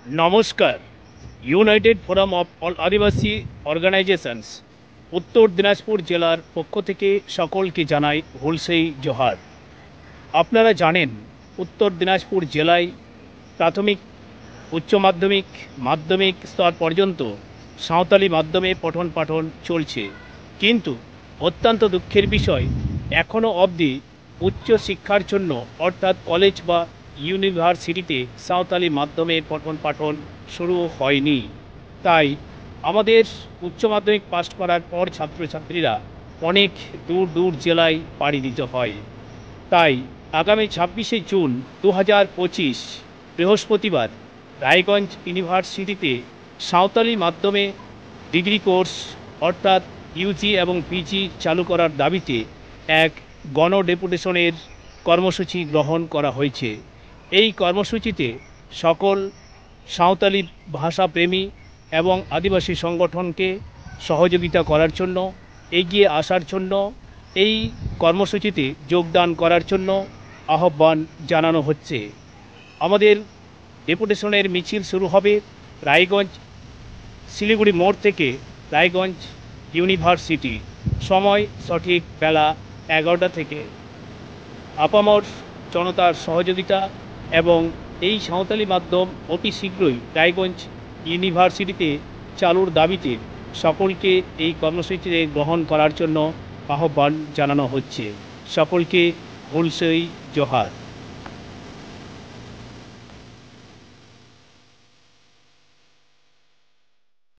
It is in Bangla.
নমস্কার। United forum of all Adivasi organisations Uttar Dinajpur জেলার পক্ষ থেকে সকলকে জানাই হুলসেই জোহার। আপনারা জানেন, উত্তর দিনাজপুর জেলায় প্রাথমিক, উচ্চ মাধ্যমিক, মাধ্যমিক স্তর পর্যন্ত সাঁওতালি মাধ্যমে পঠন পাঠন চলছে। কিন্তু অত্যন্ত দুঃখের বিষয়, এখনও অবধি উচ্চ শিক্ষার জন্য অর্থাৎ কলেজ বা ইউনিভার্সিটিতে সাঁওতালি মাধ্যমে পঠন পাঠন শুরু হয়নি। তাই আমাদের উচ্চ মাধ্যমিক পাস করার পর ছাত্রছাত্রীরা অনেক দূর দূর জেলায় পাড়ি দিতে হয়। তাই আগামী 26শে জুন 2025 বৃহস্পতিবার রায়গঞ্জ ইউনিভার্সিটিতে সাঁওতালি মাধ্যমে ডিগ্রি কোর্স অর্থাৎ ইউজি এবং পিজি চালু করার দাবিতে এক গণ ডেপুটেশনের কর্মসূচি গ্রহণ করা হয়েছে। এই কর্মসূচিতে সকল সাঁওতালি ভাষাপ্রেমী এবং আদিবাসী সংগঠনকে সহযোগিতা করার জন্য, এগিয়ে আসার জন্য, এই কর্মসূচিতে যোগদান করার জন্য আহ্বান জানানো হচ্ছে। আমাদের ডেপুটেশনের মিছিল শুরু হবে রায়গঞ্জ শিলিগুড়ি মোড় থেকে রায়গঞ্জ ইউনিভার্সিটি। সময় সঠিক বেলা 11টা থেকে। আপামর জনতার সহযোগিতা এবং এই সাঁওতালি মাধ্যম অতি শীঘ্রই রায়গঞ্জ ইউনিভার্সিটিতে চালুর দাবিতে সকলকে এই কর্মসূচিতে গ্রহণ করার জন্য আহ্বান জানানো হচ্ছে। সকলকে হুলসেই জোহার।